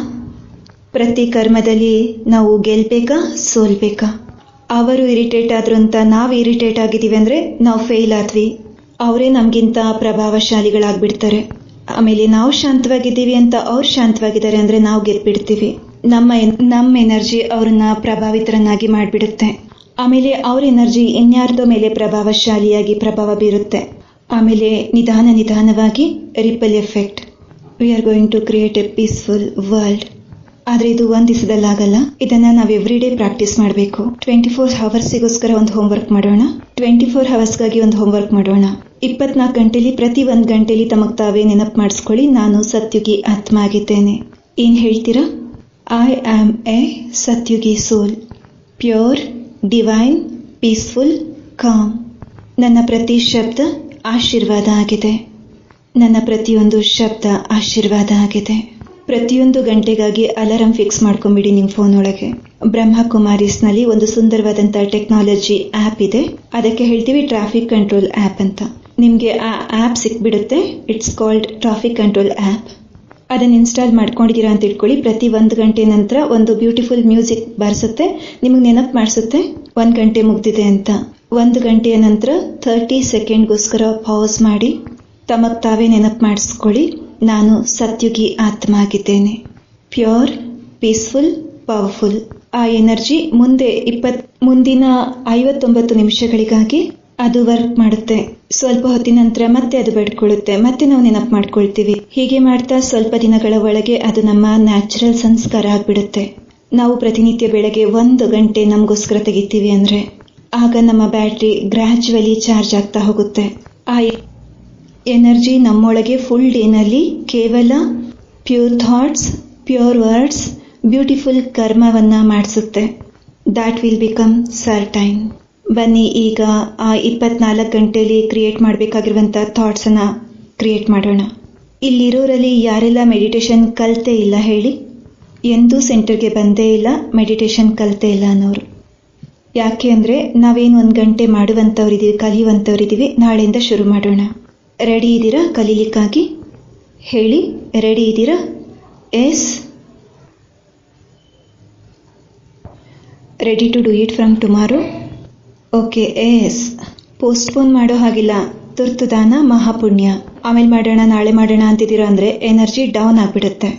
ಪ್ರತಿ ಕರ್ಮದಲ್ಲಿ ನಾವು ಗೆಲ್ಬೇಕಾ ಸೋಲ್ಬೇಕಾ? ಅವರು ಇರಿಟೇಟ್ ಆದ್ರು ಅಂತ ನಾವು ಇರಿಟೇಟ್ ಆಗಿದ್ದೀವಿ ಅಂದರೆ ನಾವು ಫೇಲ್ ಆದ್ವಿ. ಅವರೇ ನಮಗಿಂತ ಪ್ರಭಾವಶಾಲಿಗಳಾಗ್ಬಿಡ್ತಾರೆ. ಆಮೇಲೆ ನಾವು ಶಾಂತವಾಗಿದ್ದೀವಿ ಅಂತ ಅವ್ರು ಶಾಂತವಾಗಿದ್ದಾರೆ ಅಂದರೆ ನಾವು ಗೆದ್ಬಿಡ್ತೀವಿ. ನಮ್ಮ ಎನರ್ಜಿ ಅವ್ರನ್ನ ಪ್ರಭಾವಿತರನ್ನಾಗಿ ಮಾಡಿಬಿಡುತ್ತೆ. ಆಮೇಲೆ ಅವ್ರ ಎನರ್ಜಿ ಇನ್ಯಾರ್ದೋ ಮೇಲೆ ಪ್ರಭಾವಶಾಲಿಯಾಗಿ ಪ್ರಭಾವ ಬೀರುತ್ತೆ. ಆಮೇಲೆ ನಿಧಾನವಾಗಿ ripple effect. We are going to create a peaceful world. ಆದರೆ ಇದು ಒಂದು ದಿವಸದಲ್ಲಾಗಲ್ಲ. ಇದನ್ನು ನಾವು ಎವ್ರಿಡೇ ಪ್ರಾಕ್ಟೀಸ್ ಮಾಡಬೇಕು. 24 ಹವರ್ಸಿಗೋಸ್ಕರ ಒಂದು ಹೋಮ್ವರ್ಕ್ ಮಾಡೋಣ. 24 ಹವರ್ಸ್ಗಾಗಿ ಒಂದು ಹೋಮ್ವರ್ಕ್ ಮಾಡೋಣ. 24 ಗಂಟೆಲಿ ಪ್ರತಿ 1 ಗಂಟೆಲಿ ತಮಗೆ ತಾವೇ ನೆನಪು ಮಾಡಿಸ್ಕೊಳ್ಳಿ, ನಾನು ಸತ್ಯುಗಿ ಆತ್ಮ ಆಗಿದ್ದೇನೆ. ಏನು ಹೇಳ್ತೀರಾ? I am a satyugi soul, pure, divine, peaceful, calm. ನನ್ನ ಪ್ರತಿ ಶಬ್ದ ಆಶೀರ್ವಾದ ಆಗಿದೆ. ನನ್ನ ಪ್ರತಿಯೊಂದು ಶಬ್ದ ಆಶೀರ್ವಾದ ಆಗಿದೆ. ಪ್ರತಿಯೊಂದು ಗಂಟೆಗಾಗಿ ಅಲಾರಾಮ್ ಫಿಕ್ಸ್ ಮಾಡ್ಕೊಂಬಿಡಿ ನಿಮ್ಮ ಫೋನ್ ಒಳಗೆ. ಬ್ರಹ್ಮಕುಮಾರೀಸ್ನಲ್ಲಿ ಒಂದು ಸುಂದರವಾದಂಥ ಟೆಕ್ನಾಲಜಿ ಆ್ಯಪ್ ಇದೆ. ಅದಕ್ಕೆ ಹೇಳ್ತೀವಿ ಟ್ರಾಫಿಕ್ ಕಂಟ್ರೋಲ್ ಆ್ಯಪ್ ಅಂತ. ನಿಮಗೆ ಆ ಆ್ಯಪ್ ಸಿಕ್ಬಿಡುತ್ತೆ. It's called traffic control app. ಅದನ್ನು ಇನ್ಸ್ಟಾಲ್ ಮಾಡ್ಕೊಂಡಿದ್ದೀರಾ ಅಂತ ಇಟ್ಕೊಳ್ಳಿ. ಪ್ರತಿ 1 ಗಂಟೆ ನಂತರ ಒಂದು ಬ್ಯೂಟಿಫುಲ್ ಮ್ಯೂಸಿಕ್ ಬಾರಿಸುತ್ತೆ, ನಿಮಗೆ ನೆನಪು ಮಾಡಿಸುತ್ತೆ 1 ಗಂಟೆ ಮುಗ್ದಿದೆ ಅಂತ. 1 ಗಂಟೆಯ ನಂತರ 30 ಸೆಕೆಂಡ್ಗೋಸ್ಕರ ಪಾಸ್ ಮಾಡಿ ತಮಗೆ ತಾವೇ ನೆನಪು ಮಾಡಿಸ್ಕೊಳ್ಳಿ, ನಾನು ಸತ್ಯುಗಿ ಆತ್ಮ ಆಗಿದ್ದೇನೆ, ಪ್ಯೂರ್, ಪೀಸ್ಫುಲ್, ಪವರ್ಫುಲ್. ಆ ಎನರ್ಜಿ ಮುಂದಿನ 59 ನಿಮಿಷಗಳಿಗಾಗಿ ಅದು ವರ್ಕ್ ಮಾಡುತ್ತೆ. ಸ್ವಲ್ಪ ಹೊತ್ತಿನ ನಂತರ ಮತ್ತೆ ಅದು ಬೆಡ್ಕೊಳ್ಳುತ್ತೆ, ಮತ್ತೆ ನಾವು ನೆನಪು ಮಾಡ್ಕೊಳ್ತೀವಿ. ಹೀಗೆ ಮಾಡ್ತಾ ಸ್ವಲ್ಪ ದಿನಗಳ ಒಳಗೆ ಅದು ನಮ್ಮ ನ್ಯಾಚುರಲ್ ಸಂಸ್ಕಾರ ಆಗಿಬಿಡುತ್ತೆ. ನಾವು ಪ್ರತಿನಿತ್ಯ ಬೆಳಗ್ಗೆ 1 ಗಂಟೆ ನಮಗೋಸ್ಕರ ತೆಗಿತೀವಿ ಅಂದರೆ ಆಗ ನಮ್ಮ ಬ್ಯಾಟ್ರಿ ಗ್ರ್ಯಾಜುವಲಿ ಚಾರ್ಜ್ ಆಗ್ತಾ ಹೋಗುತ್ತೆ. ಆ ಎನರ್ಜಿ ನಮ್ಮೊಳಗೆ ಫುಲ್ ಡೇನಲ್ಲಿ ಕೇವಲ pure thoughts, pure words, beautiful ಕರ್ಮವನ್ನು ಮಾಡಿಸುತ್ತೆ. That will become certain. ಬನ್ನಿ ಈಗ ಆ 24 ಗಂಟೆಯಲ್ಲಿ ಕ್ರಿಯೇಟ್ ಮಾಡಬೇಕಾಗಿರುವಂಥ ಥಾಟ್ಸನ್ನು ಕ್ರಿಯೇಟ್ ಮಾಡೋಣ. ಇಲ್ಲಿರೋರಲ್ಲಿ ಯಾರೆಲ್ಲ ಮೆಡಿಟೇಷನ್ ಕಲಿತೇ ಇಲ್ಲ ಹೇಳಿ? ಎಂದೂ ಸೆಂಟರ್ಗೆ ಬಂದೇ ಇಲ್ಲ, ಮೆಡಿಟೇಷನ್ ಕಲಿತೇ ಇಲ್ಲ ಅನ್ನೋರು. ಯಾಕೆ ಅಂದರೆ ನಾವೇನು 1 ಗಂಟೆ ಮಾಡುವಂಥವ್ರಿದ್ದೀವಿ, ಕಲಿಯುವಂಥವ್ರಿದ್ದೀವಿ. ನಾಳೆಯಿಂದ ಶುರು ಮಾಡೋಣ. ರೆಡಿ ಇದ್ದೀರಾ ಕಲೀಲಿಕ್ಕಾಗಿ? ಹೇಳಿ, ರೆಡಿ ಇದ್ದೀರಾ? Yes. Ready to do it from tomorrow? Okay, yes. Postpone ಮಾಡೋ ಹಾಗಿಲ್ಲ. ತುರ್ತು ದಾನ ಮಹಾಪುಣ್ಯ. ಆಮೇಲೆ ಮಾಡೋಣ, ನಾಳೆ ಮಾಡೋಣ ಅಂತಿದ್ದೀರಾ ಅಂದರೆ ಎನರ್ಜಿ ಡೌನ್ ಆಗಿಬಿಡುತ್ತೆ.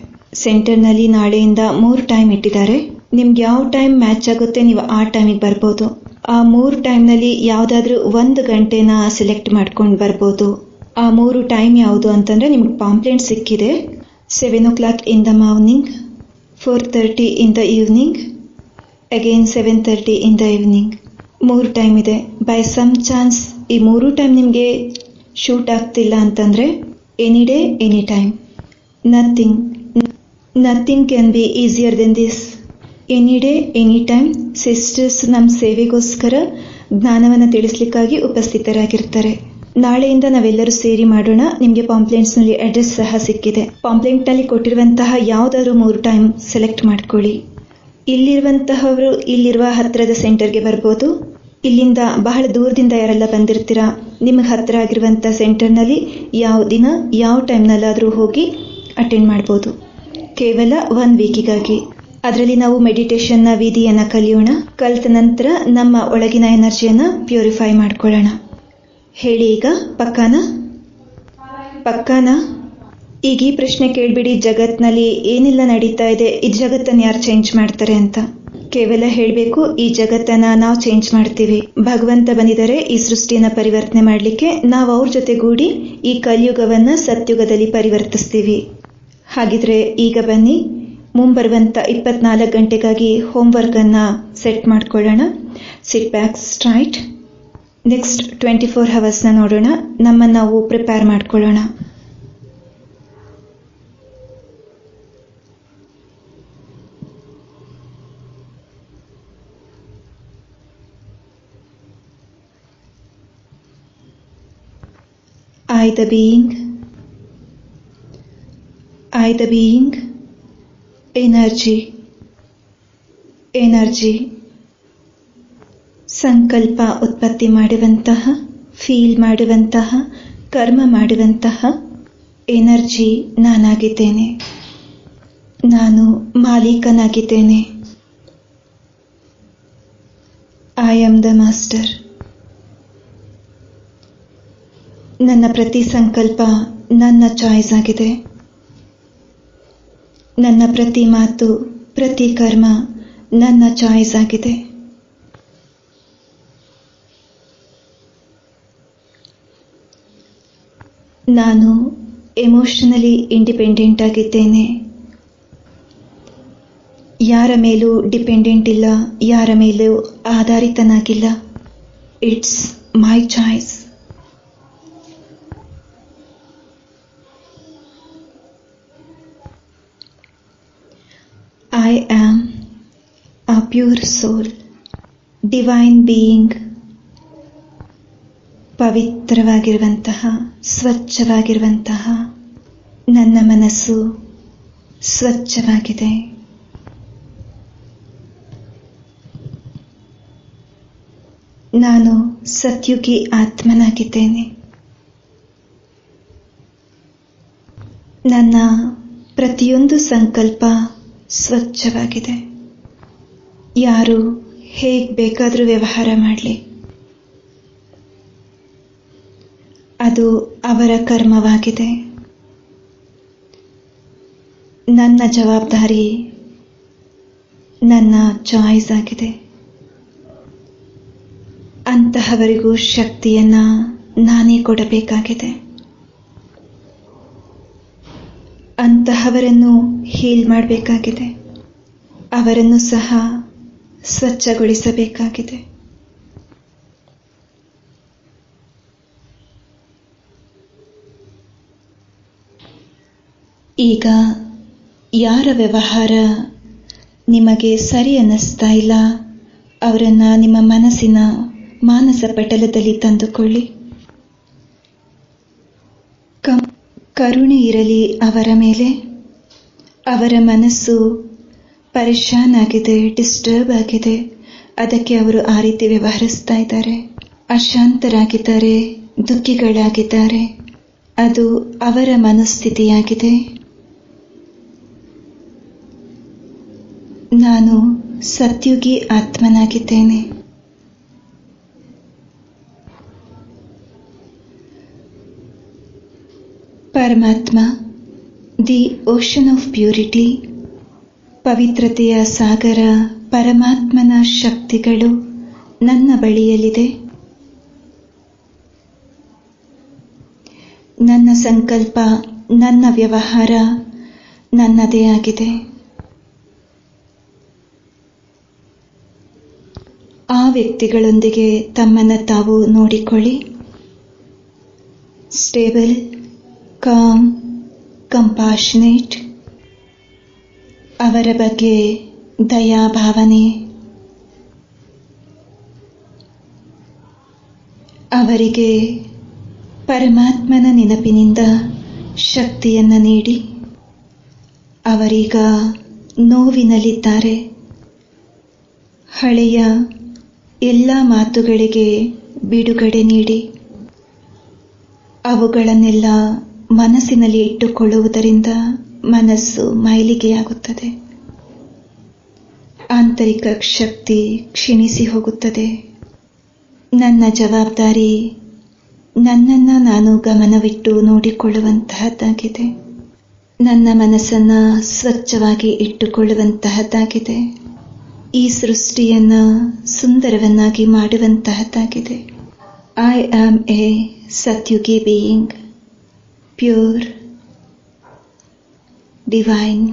ಸೆಂಟರ್ನಲ್ಲಿ ನಾಳೆಯಿಂದ 3 ಟೈಮ್ ಇಟ್ಟಿದ್ದಾರೆ. ನಿಮ್ಗೆ ಯಾವ ಟೈಮ್ ಮ್ಯಾಚ್ ಆಗುತ್ತೆ ನೀವು ಆ ಟೈಮಿಗೆ ಬರ್ಬೋದು. ಆ 3 ಟೈಮ್ನಲ್ಲಿ ಯಾವುದಾದ್ರೂ 1 ಗಂಟೆನ ಸೆಲೆಕ್ಟ್ ಮಾಡ್ಕೊಂಡು ಬರ್ಬೋದು. ಆ 3 ಟೈಮ್ ಯಾವುದು ಅಂತಂದರೆ ನಿಮ್ಗೆ ಪಾಂಪ್ಲೆಂಟ್ ಸಿಕ್ಕಿದೆ. 7 o'clock in the morning, 4:30 in the evening, again 7:30 in the evening. 3 time ಇದೆ. ಬೈ ಸಮ್ ಚಾನ್ಸ್ ಈ 3 ಟೈಮ್ ನಿಮಗೆ ಶೂಟ್ ಆಗ್ತಿಲ್ಲ ಅಂತಂದರೆ any day any time. Nothing can be easier than this. Any day any time sisters ನಮ್ಮ ಸೇವೆಗೋಸ್ಕರ ಜ್ಞಾನವನ್ನು ತಿಳಿಸ್ಲಿಕ್ಕಾಗಿ ಉಪಸ್ಥಿತರಾಗಿರ್ತಾರೆ. ನಾಳೆಯಿಂದ ನಾವೆಲ್ಲರೂ ಸೇರಿ ಮಾಡೋಣ. ನಿಮಗೆ ಪಾಂಪ್ಲೆಂಟ್ಸ್ನಲ್ಲಿ ಅಡ್ರೆಸ್ ಸಹ ಸಿಕ್ಕಿದೆ. ಪಾಂಪ್ಲೆಂಟ್ನಲ್ಲಿ ಕೊಟ್ಟಿರುವಂತಹ ಯಾವುದಾದ್ರೂ 3 ಟೈಮ್ ಸೆಲೆಕ್ಟ್ ಮಾಡ್ಕೊಳ್ಳಿ. ಇಲ್ಲಿರುವಂತಹವರು ಇಲ್ಲಿರುವ ಹತ್ತಿರದ ಸೆಂಟರ್ಗೆ ಬರ್ಬೋದು. ಇಲ್ಲಿಂದ ಬಹಳ ದೂರದಿಂದ ಯಾರೆಲ್ಲ ಬಂದಿರ್ತೀರಾ, ನಿಮಗೆ ಹತ್ತಿರ ಆಗಿರುವಂಥ ಸೆಂಟರ್ನಲ್ಲಿ ಯಾವ ದಿನ ಯಾವ ಟೈಮ್ನಲ್ಲಾದರೂ ಹೋಗಿ ಅಟೆಂಡ್ ಮಾಡ್ಬೋದು. ಕೇವಲ 1 ವೀಕಿಗಾಗಿ. ಅದರಲ್ಲಿ ನಾವು ಮೆಡಿಟೇಷನ್ನ ವಿಧಿಯನ್ನು ಕಲಿಯೋಣ. ಕಲಿತ ನಂತರ ನಮ್ಮ ಒಳಗಿನ ಎನರ್ಜಿಯನ್ನು ಪ್ಯೂರಿಫೈ ಮಾಡ್ಕೊಳ್ಳೋಣ. ಹೇಳಿ ಈಗ, ಪಕ್ಕಾನಾ? ಈಗ ಈ ಪ್ರಶ್ನೆ ಕೇಳಿಬಿಡಿ, ಜಗತ್ತಿನಲ್ಲಿ ಏನೆಲ್ಲ ನಡೀತಾ ಇದೆ, ಈ ಜಗತ್ತನ್ನು ಯಾರು ಚೇಂಜ್ ಮಾಡ್ತಾರೆ ಅಂತ. ಕೇವಲ ಹೇಳಬೇಕು, ಈ ಜಗತ್ತನ್ನು ನಾವು ಚೇಂಜ್ ಮಾಡ್ತೀವಿ. ಭಗವಂತ ಬಂದಿದ್ದಾರೆ ಈ ಸೃಷ್ಟಿಯನ್ನು ಪರಿವರ್ತನೆ ಮಾಡಲಿಕ್ಕೆ. ನಾವು ಅವ್ರ ಜೊತೆಗೂಡಿ ಈ ಕಲಿಯುಗವನ್ನು ಸತ್ಯುಗದಲ್ಲಿ ಪರಿವರ್ತಿಸ್ತೀವಿ. ಹಾಗಿದ್ರೆ ಈಗ ಬನ್ನಿ, ಮುಂಬರುವಂಥ 24 ಗಂಟೆಗಾಗಿ ಹೋಮ್ವರ್ಕನ್ನು ಸೆಟ್ ಮಾಡ್ಕೊಳ್ಳೋಣ. Sit back straight. ನೆಕ್ಸ್ಟ್ 24 ಅವರ್ಸ್ನ ನೋಡೋಣ. ನಮ್ಮನ್ನು ನಾವು ಪ್ರಿಪೇರ್ ಮಾಡ್ಕೊಳ್ಳೋಣ. I the being, ಎನರ್ಜಿ, ಸಂಕಲ್ಪ ಉತ್ಪತ್ತಿ ಮಾಡುವಂತಹ, ಫೀಲ್ ಮಾಡುವಂತಹ, ಕರ್ಮ ಮಾಡುವಂತಹ ಎನರ್ಜಿ ನಾನಾಗಿದ್ದೇನೆ. ನಾನು ಮಾಲೀಕನಾಗಿದ್ದೇನೆ. I am the master. ನನ್ನ ಪ್ರತಿ ಸಂಕಲ್ಪ ನನ್ನ ಚಾಯ್ಸ್ ಆಗಿದೆ. ನನ್ನ ಪ್ರತಿ ಮಾತು, ಪ್ರತಿ ಕರ್ಮ ನನ್ನ ಚಾಯ್ಸ್ ಆಗಿದೆ. ನಾನು ಎಮೋಷನಲಿ ಇಂಡಿಪೆಂಡೆಂಟ್ ಆಗಿದ್ದೇನೆ. ಯಾರ ಮೇಲೂ ಡಿಪೆಂಡೆಂಟ್ ಇಲ್ಲ, ಯಾರ ಮೇಲೂ ಆಧಾರಿತನಾಗಿಲ್ಲ. It's my choice. I am a pure soul, divine being. ಪವಿತ್ರವಾಗಿರುವಂತಹ, ಸ್ವಚ್ಛವಾಗಿರುವಂತಹ ನನ್ನ ಮನಸ್ಸು ಸ್ವಚ್ಛವಾಗಿದೆ. ನಾನು ಸತ್ಯುಗಿ ಆತ್ಮನಾಗಿದ್ದೇನೆ. ನನ್ನ ಪ್ರತಿಯೊಂದು ಸಂಕಲ್ಪ ಸ್ವಚ್ಛವಾಗಿದೆ. ಯಾರು ಹೇಗೆ ಬೇಕಾದರೂ ವ್ಯವಹಾರ ಮಾಡಲಿ, ಅದು ಅವರ ಕರ್ಮವಾಗಿದೆ. ನನ್ನ ಜವಾಬ್ದಾರಿ ನನ್ನ ಚಾಯ್ಸ್ ಆಗಿದೆ. ಅಂತಹವರಿಗೂ ಶಕ್ತಿಯನ್ನು ನಾನೇ ಕೊಡಬೇಕಾಗಿದೆ. ಅಂತಹವರನ್ನು ಹೀಲ್ ಮಾಡಬೇಕಾಗಿದೆ. ಅವರನ್ನು ಸಹ ಸ್ವಚ್ಛಗೊಳಿಸಬೇಕಾಗಿದೆ. ಈಗ ಯಾರ ವ್ಯವಹಾರ ನಿಮಗೆ ಸರಿ ಅನ್ನಿಸ್ತಾ ಇಲ್ಲ, ಅವರನ್ನು ನಿಮ್ಮ ಮನಸ್ಸಿನ ಮಾನಸ ಪಟಲದಲ್ಲಿ ತಂದುಕೊಳ್ಳಿ. ಕರುಣೆ ಇರಲಿ ಅವರ ಮೇಲೆ. ಅವರ ಮನಸ್ಸು ಪರೇಶಾನ್ ಆಗಿದೆ, ಡಿಸ್ಟರ್ಬ್ ಆಗಿದೆ. ಅದಕ್ಕೆ ಅವರು ಆ ರೀತಿ ವ್ಯವಹರಿಸ್ತಾ ಇದ್ದಾರೆ. ಅಶಾಂತರಾಗಿದ್ದಾರೆ, ದುಃಖಿಗಳಾಗಿದ್ದಾರೆ. ಅದು ಅವರ ಮನಸ್ಥಿತಿಯಾಗಿದೆ. ನಾನು ಸತ್ಯುಗಿ ಆತ್ಮನಾಗಿದ್ದೇನೆ. ಪರಮಾತ್ಮ, ದಿ ಓಷನ್ ಆಫ್ ಪ್ಯೂರಿಟಿ, ಪವಿತ್ರತೆಯ ಸಾಗರ, ಪರಮಾತ್ಮನ ಶಕ್ತಿಗಳು ನನ್ನ ಬಳಿಯಲ್ಲಿದೆ. ನನ್ನ ಸಂಕಲ್ಪ, ನನ್ನ ವ್ಯವಹಾರ ನನ್ನದೇ ಆಗಿದೆ. ಆ ವ್ಯಕ್ತಿಗಳೊಂದಿಗೆ ತಮ್ಮನ್ನು ತಾವು ನೋಡಿಕೊಳ್ಳಿ. Stable, calm, compassionate. ಅವರ ಬಗ್ಗೆ ದಯಾಭಾವನೆ. ಅವರಿಗೆ ಪರಮಾತ್ಮನ ನೆನಪಿನಿಂದ ಶಕ್ತಿಯನ್ನು ನೀಡಿ. ಅವರೀಗ ನೋವಿನಲ್ಲಿದ್ದಾರೆ. ಹಳೆಯ ಎಲ್ಲ ಮಾತುಗಳಿಗೆ ಬಿಡುಗಡೆ ನೀಡಿ. ಅವುಗಳನ್ನೆಲ್ಲ ಮನಸ್ಸಿನಲ್ಲಿ ಇಟ್ಟುಕೊಳ್ಳುವುದರಿಂದ ಮನಸ್ಸು ಮೈಲಿಗೆಯಾಗುತ್ತದೆ. ಆಂತರಿಕ ಶಕ್ತಿ ಕ್ಷೀಣಿಸಿ ಹೋಗುತ್ತದೆ. ನನ್ನ ಜವಾಬ್ದಾರಿ ನನ್ನನ್ನು ನಾನು ಗಮನವಿಟ್ಟು ನೋಡಿಕೊಳ್ಳುವಂತಹದ್ದಾಗಿದೆ. ನನ್ನ ಮನಸ್ಸನ್ನು ಸ್ವಚ್ಛವಾಗಿ ಇಟ್ಟುಕೊಳ್ಳುವಂತಹದ್ದಾಗಿದೆ. ಈ ಸೃಷ್ಟಿಯನ್ನು ಸುಂದರವನ್ನಾಗಿ ಮಾಡುವಂತಹದ್ದಾಗಿದೆ. I am a satyugi being, pure, divine.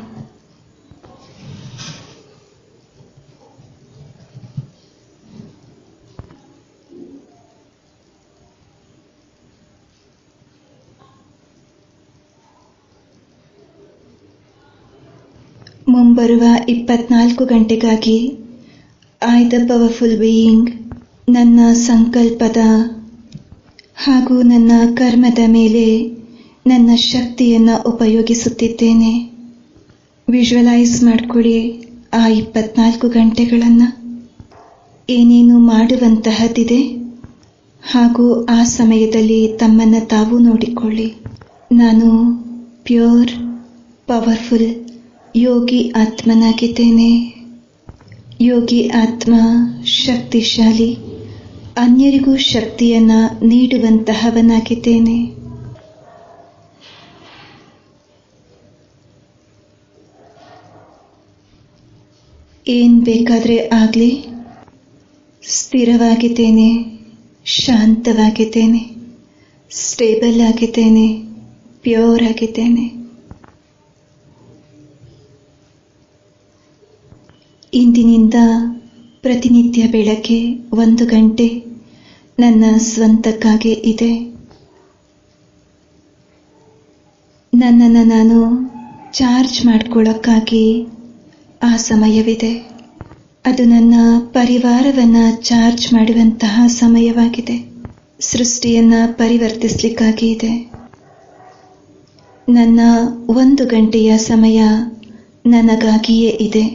ಮುಂಬರುವ 24 ಗಂಟೆಗಾಗಿ ಐ ದ ಪವರ್ಫುಲ್ ಬೀಯಿಂಗ್ ನನ್ನ ಸಂಕಲ್ಪದ ಹಾಗೂ ನನ್ನ ಕರ್ಮದ ಮೇಲೆ ನನ್ನ ಶಕ್ತಿಯನ್ನು ಉಪಯೋಗಿಸುತ್ತಿದ್ದೇನೆ. ವಿಜುವಲೈಸ್ ಮಾಡಿಕೊಳ್ಳಿ ಆ 24 ಗಂಟೆಗಳನ್ನು. ಏನೇನು ಮಾಡುವಂತಹದ್ದಿದೆ ಹಾಗೂ ಆ ಸಮಯದಲ್ಲಿ ತಮ್ಮನ್ನು ತಾವು ನೋಡಿಕೊಳ್ಳಿ. ನಾನು ಪ್ಯೂರ್, ಪವರ್ಫುಲ್ ಯೋಗಿ ಆತ್ಮನಾಗಿದ್ದೇನೆ. ಯೋಗಿ ಆತ್ಮ ಶಕ್ತಿಶಾಲಿ, ಅನ್ಯರಿಗೂ ಶಕ್ತಿಯನ್ನು ನೀಡುವಂತಹವನಾಗಿದ್ದೇನೆ. ಏನ್ ಬೇಕಾದರೆ ಆಗಲಿ, ಸ್ಥಿರವಾಗಿದ್ದೇನೆ, ಶಾಂತವಾಗಿದ್ದೇನೆ, ಸ್ಟೇಬಲ್ ಆಗಿದ್ದೇನೆ, ಪ್ಯೂರ್ ಆಗಿದ್ದೇನೆ. ಇಂದಿನಿಂದ ಪ್ರತಿನಿತ್ಯ ಬೆಳಗ್ಗೆ 1 ಗಂಟೆ ನನ್ನ ಸ್ವಂತಕ್ಕಾಗಿ ಇದೆ. ನನ್ನನ್ನು ನಾನು ಚಾರ್ಜ್ ಮಾಡ್ಕೊಳ್ಳೋಕ್ಕಾಗಿ ಆ ಸಮಯವಿದೆ. ಅದು ನನ್ನ ಪರಿವಾರವನ್ನು ಚಾರ್ಜ್ ಮಾಡುವಂತಹ ಸಮಯವಾಗಿದೆ. ಸೃಷ್ಟಿಯನ್ನು ಪರಿವರ್ತಿಸಲಿಕ್ಕಾಗಿ ಇದೆ. ನನ್ನ 1 ಗಂಟೆಯ ಸಮಯ ನನಗಾಗಿಯೇ ಇದೆ.